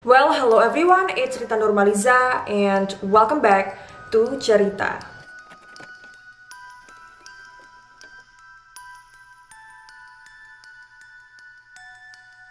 Well, hello everyone, it's Rita Nurmaliza and welcome back to Cerita.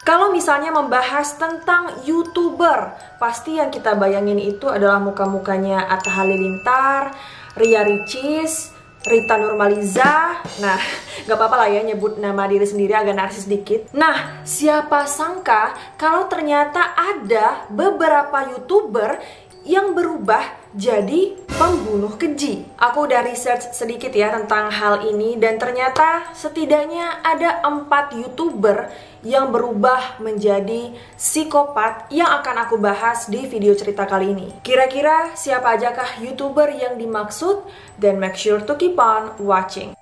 Kalau misalnya membahas tentang YouTuber, pasti yang kita bayangin itu adalah muka-mukanya Atta Halilintar, Ria Ricis, Rita Nurmaliza. Nah, gak apa-apa lah ya nyebut nama diri sendiri agak narsis dikit. Nah, siapa sangka kalau ternyata ada beberapa YouTuber yang berubah jadi pembunuh keji. Aku udah research sedikit ya tentang hal ini, dan ternyata setidaknya ada 4 YouTuber yang berubah menjadi psikopat yang akan aku bahas di video cerita kali ini. Kira-kira siapa ajakah YouTuber yang dimaksud? Then make sure to keep on watching.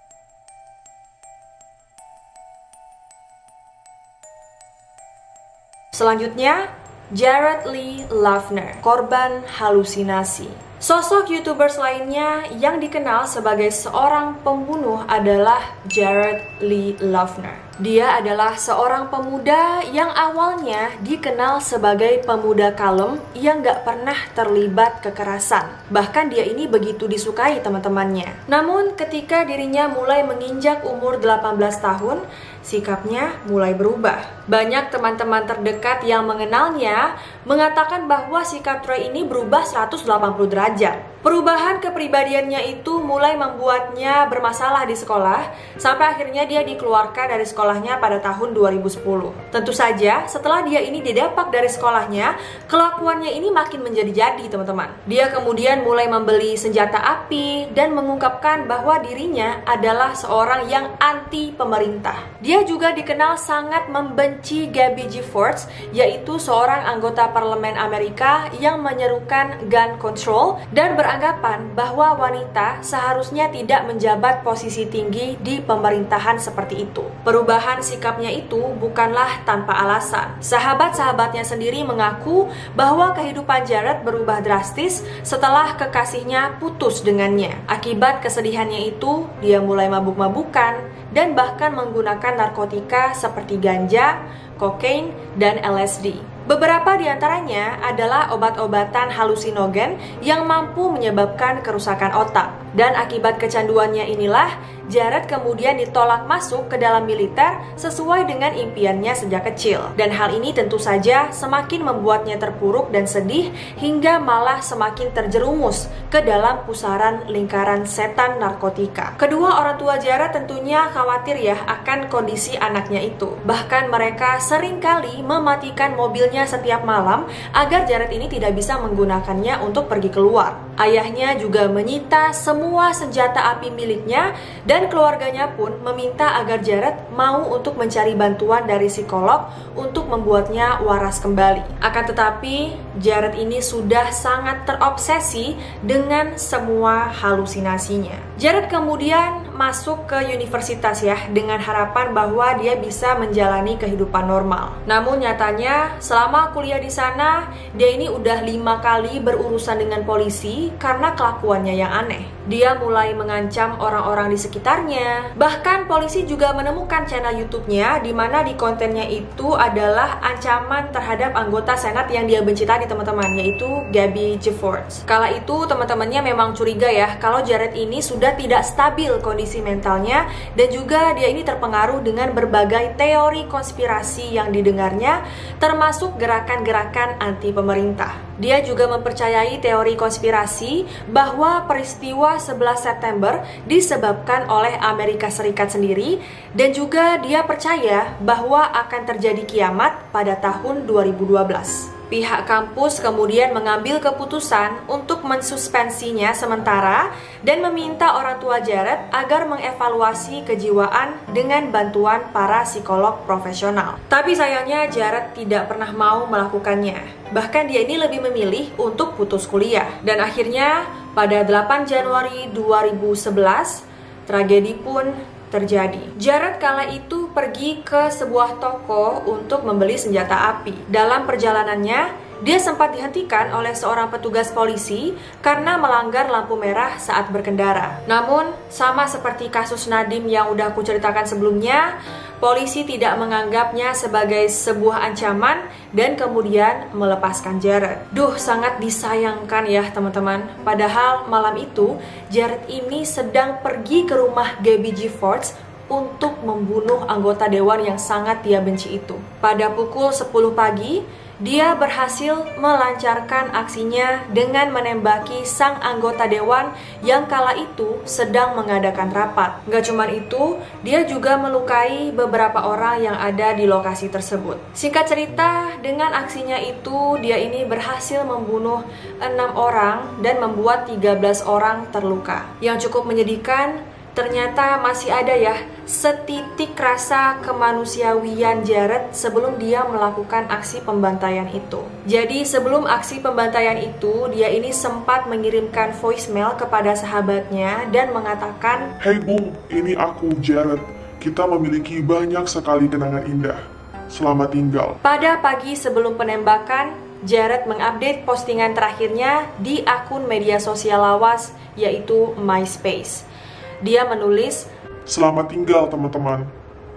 Selanjutnya, Jared Lee Loughner, korban halusinasi. Sosok YouTubers lainnya yang dikenal sebagai seorang pembunuh adalah Jared Lee Loughner. Dia adalah seorang pemuda yang awalnya dikenal sebagai pemuda kalem yang gak pernah terlibat kekerasan. Bahkan dia ini begitu disukai teman-temannya. Namun ketika dirinya mulai menginjak umur 18 tahun, sikapnya mulai berubah. Banyak teman-teman terdekat yang mengenalnya mengatakan bahwa sikap Troy ini berubah 180 derajat. Perubahan kepribadiannya itu mulai membuatnya bermasalah di sekolah, sampai akhirnya dia dikeluarkan dari sekolahnya pada tahun 2010. Tentu saja, setelah dia ini didepak dari sekolahnya, kelakuannya ini makin menjadi-jadi, teman-teman. Dia kemudian mulai membeli senjata api dan mengungkapkan bahwa dirinya adalah seorang yang anti pemerintah. Dia juga dikenal sangat membenci Gabby Giffords, yaitu seorang anggota parlemen Amerika yang menyerukan gun control dan beranggapan bahwa wanita seharusnya tidak menjabat posisi tinggi di pemerintahan seperti itu. Perubahan sikapnya itu bukanlah tanpa alasan. Sahabat-sahabatnya sendiri mengaku bahwa kehidupan Jared berubah drastis setelah kekasihnya putus dengannya. Akibat kesedihannya itu, dia mulai mabuk-mabukan dan bahkan menggunakan narkotika seperti ganja, kokain, dan LSD. Beberapa di antaranya adalah obat-obatan halusinogen yang mampu menyebabkan kerusakan otak. Dan akibat kecanduannya inilah, Jared kemudian ditolak masuk ke dalam militer sesuai dengan impiannya sejak kecil. Dan hal ini tentu saja semakin membuatnya terpuruk dan sedih hingga malah semakin terjerumus ke dalam pusaran lingkaran setan narkotika. Kedua orang tua Jared tentunya khawatir ya akan kondisi anaknya itu. Bahkan mereka seringkali mematikan mobilnya setiap malam agar Jared ini tidak bisa menggunakannya untuk pergi keluar. Ayahnya juga menyita semua senjata api miliknya dan keluarganya pun meminta agar Jared mau untuk mencari bantuan dari psikolog untuk membuatnya waras kembali. Akan tetapi, Jared ini sudah sangat terobsesi dengan semua halusinasinya. Jared kemudian masuk ke universitas ya dengan harapan bahwa dia bisa menjalani kehidupan normal. Namun nyatanya selama kuliah di sana, dia ini udah 5 kali berurusan dengan polisi karena kelakuannya yang aneh. Dia mulai mengancam orang-orang di sekitarnya. Bahkan polisi juga menemukan channel YouTube-nya di mana di kontennya itu adalah ancaman terhadap anggota Senat yang dia benci tadi, teman-teman, yaitu Gabby Giffords. Kala itu teman-temannya memang curiga ya kalau Jared ini sudah tidak stabil kondisi mentalnya dan juga dia ini terpengaruh dengan berbagai teori konspirasi yang didengarnya, termasuk gerakan-gerakan anti pemerintah. Dia juga mempercayai teori konspirasi bahwa peristiwa 11 September disebabkan oleh Amerika Serikat sendiri, dan juga dia percaya bahwa akan terjadi kiamat pada tahun 2012. Pihak kampus kemudian mengambil keputusan untuk mensuspensinya sementara dan meminta orang tua Jared agar mengevaluasi kejiwaan dengan bantuan para psikolog profesional. Tapi sayangnya Jared tidak pernah mau melakukannya. Bahkan dia ini lebih memilih untuk putus kuliah. Dan akhirnya pada 8 Januari 2011, tragedi pun terjadi. Jared kala itu pergi ke sebuah toko untuk membeli senjata api. Dalam perjalanannya, Dia sempat dihentikan oleh seorang petugas polisi karena melanggar lampu merah saat berkendara. Namun, sama seperti kasus Nadim yang udah aku ceritakan sebelumnya, polisi tidak menganggapnya sebagai sebuah ancaman dan kemudian melepaskan Jared. Duh, sangat disayangkan ya teman-teman. Padahal malam itu, Jared ini sedang pergi ke rumah Gabby Giffords untuk membunuh anggota dewan yang sangat dia benci itu. Pada pukul 10 pagi, dia berhasil melancarkan aksinya dengan menembaki sang anggota dewan yang kala itu sedang mengadakan rapat. Gak cuma itu, dia juga melukai beberapa orang yang ada di lokasi tersebut. Singkat cerita, dengan aksinya itu, dia ini berhasil membunuh 6 orang dan membuat 13 orang terluka. Yang cukup menyedihkan, ternyata masih ada ya setitik rasa kemanusiawian Jared sebelum dia melakukan aksi pembantaian itu. Jadi sebelum aksi pembantaian itu, dia ini sempat mengirimkan voicemail kepada sahabatnya dan mengatakan, "Hey Bung, ini aku Jared. Kita memiliki banyak sekali kenangan indah. Selamat tinggal." Pada pagi sebelum penembakan, Jared mengupdate postingan terakhirnya di akun media sosial lawas yaitu MySpace. Dia menulis, "Selamat tinggal teman-teman.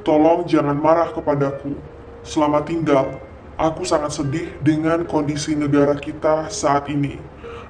Tolong jangan marah kepadaku. Selamat tinggal. Aku sangat sedih dengan kondisi negara kita saat ini.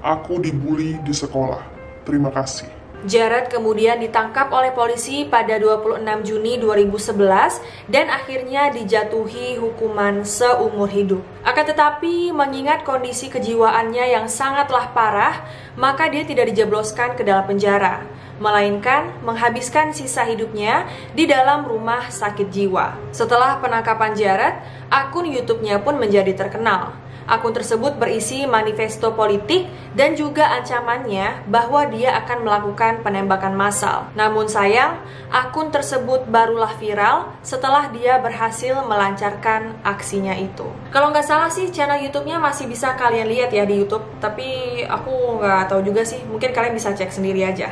Aku dibully di sekolah. Terima kasih." Jared kemudian ditangkap oleh polisi pada 26 Juni 2011 dan akhirnya dijatuhi hukuman seumur hidup. Akan tetapi, mengingat kondisi kejiwaannya yang sangatlah parah, maka dia tidak dijebloskan ke dalam penjara, melainkan menghabiskan sisa hidupnya di dalam rumah sakit jiwa. Setelah penangkapan Jared, akun YouTube-nya pun menjadi terkenal. Akun tersebut berisi manifesto politik dan juga ancamannya bahwa dia akan melakukan penembakan massal. Namun sayang, akun tersebut barulah viral setelah dia berhasil melancarkan aksinya itu. Kalau nggak salah sih, channel YouTube-nya masih bisa kalian lihat ya di YouTube. Tapi aku nggak tahu juga sih, mungkin kalian bisa cek sendiri aja.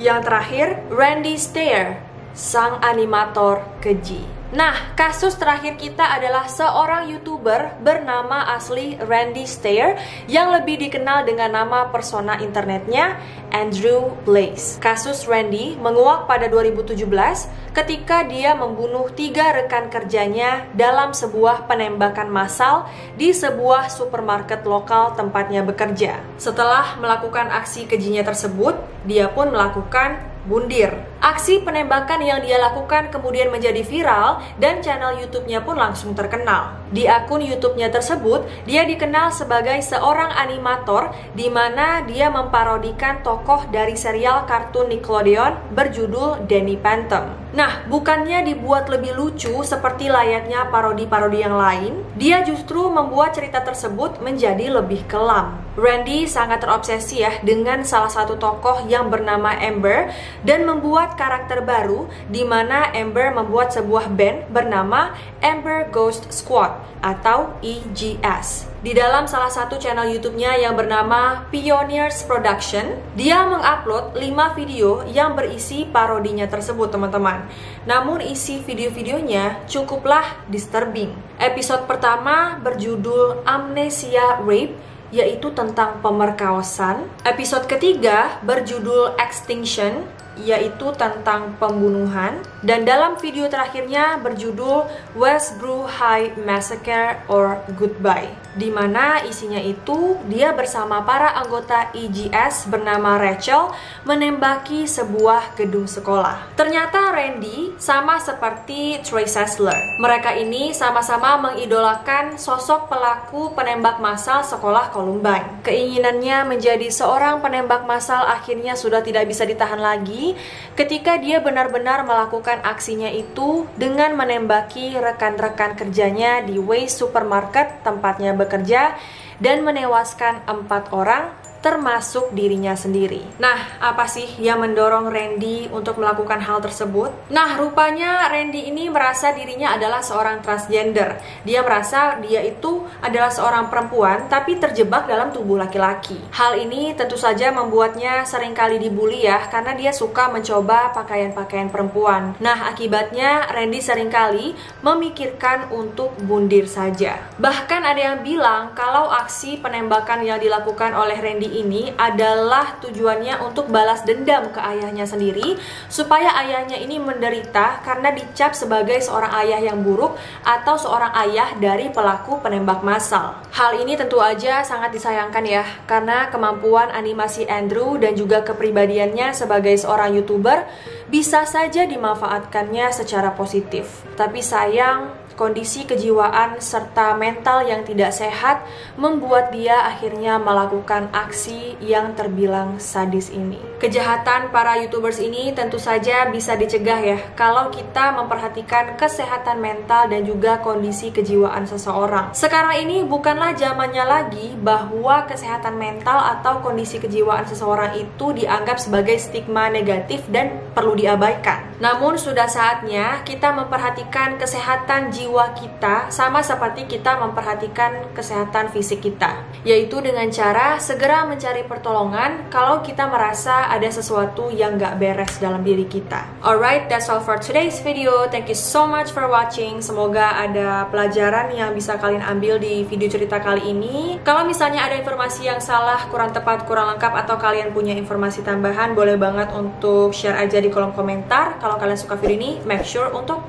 Yang terakhir, Randy Steyer, sang animator keji. Nah, kasus terakhir kita adalah seorang YouTuber bernama asli Randy Steyer yang lebih dikenal dengan nama persona internetnya Andrew Blaze. Kasus Randy menguak pada 2017 ketika dia membunuh 3 rekan kerjanya dalam sebuah penembakan massal di sebuah supermarket lokal tempatnya bekerja. Setelah melakukan aksi kejinya tersebut, dia pun melakukan bundir. Aksi penembakan yang dia lakukan kemudian menjadi viral dan channel YouTube-nya pun langsung terkenal. Di akun YouTube-nya tersebut, dia dikenal sebagai seorang animator di mana dia memparodikan tokoh dari serial kartun Nickelodeon berjudul Danny Phantom. Nah, bukannya dibuat lebih lucu seperti layaknya parodi-parodi yang lain, dia justru membuat cerita tersebut menjadi lebih kelam. Randy sangat terobsesi ya dengan salah satu tokoh yang bernama Amber dan membuat karakter baru di mana Amber membuat sebuah band bernama Amber Ghost Squad atau EGS. Di dalam salah satu channel YouTube-nya yang bernama Pioneers Production, dia mengupload 5 video yang berisi parodinya tersebut, teman-teman. Namun isi video-videonya cukuplah disturbing. Episode pertama berjudul Amnesia Rape, yaitu tentang pemerkosaan. Episode ketiga berjudul Extinction, yaitu tentang pembunuhan. Dan dalam video terakhirnya berjudul Westboro High Massacre or Goodbye, di mana isinya itu dia bersama para anggota EGS bernama Rachel menembaki sebuah gedung sekolah. Ternyata Randy sama seperti Troy Sessler. Mereka ini sama-sama mengidolakan sosok pelaku penembak massal sekolah Columbine. Keinginannya menjadi seorang penembak massal akhirnya sudah tidak bisa ditahan lagi ketika dia benar-benar melakukan aksinya itu dengan menembaki rekan-rekan kerjanya di Waze Supermarket tempatnya bekerja dan menewaskan 4 orang termasuk dirinya sendiri. Nah, apa sih yang mendorong Randy untuk melakukan hal tersebut? Nah, rupanya Randy ini merasa dirinya adalah seorang transgender. Dia merasa dia itu adalah seorang perempuan tapi terjebak dalam tubuh laki-laki. Hal ini tentu saja membuatnya seringkali dibully ya, karena dia suka mencoba pakaian-pakaian perempuan. Nah, akibatnya Randy seringkali memikirkan untuk bundir saja. Bahkan ada yang bilang kalau aksi penembakan yang dilakukan oleh Randy ini adalah tujuannya untuk balas dendam ke ayahnya sendiri, supaya ayahnya ini menderita karena dicap sebagai seorang ayah yang buruk atau seorang ayah dari pelaku penembak massal. Hal ini tentu aja sangat disayangkan ya, karena kemampuan animasi Andrew dan juga kepribadiannya sebagai seorang YouTuber bisa saja dimanfaatkannya secara positif. Tapi sayang, kondisi kejiwaan serta mental yang tidak sehat membuat dia akhirnya melakukan aksi yang terbilang sadis ini. Kejahatan para YouTubers ini tentu saja bisa dicegah ya, kalau kita memperhatikan kesehatan mental dan juga kondisi kejiwaan seseorang. Sekarang ini bukanlah zamannya lagi bahwa kesehatan mental atau kondisi kejiwaan seseorang itu dianggap sebagai stigma negatif dan perlu diabaikan. Namun sudah saatnya kita memperhatikan kesehatan jiwa kita sama seperti kita memperhatikan kesehatan fisik kita, yaitu dengan cara segera mencari pertolongan kalau kita merasa ada sesuatu yang gak beres dalam diri kita. Alright, that's all for today's video. Thank you so much for watching. Semoga ada pelajaran yang bisa kalian ambil di video cerita kali ini. Kalau misalnya ada informasi yang salah, kurang tepat, kurang lengkap, atau kalian punya informasi tambahan, boleh banget untuk share aja di kolom komentar. Kalau kalian suka video ini, make sure untuk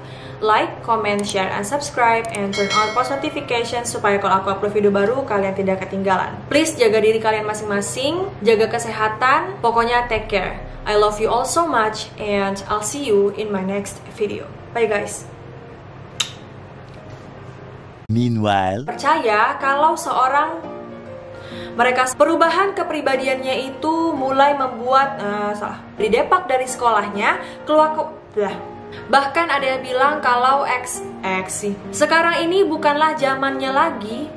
like, comment, share, and subscribe, and turn on post notification supaya kalau aku upload video baru kalian tidak ketinggalan. Please jaga diri kalian masing-masing, jaga kesehatan, pokoknya take care. I love you all so much, and I'll see you in my next video. Bye guys. Meanwhile, Percaya kalau perubahan kepribadiannya itu mulai membuat didepak dari sekolahnya, keluar bahkan ada yang bilang kalau sekarang ini bukanlah zamannya lagi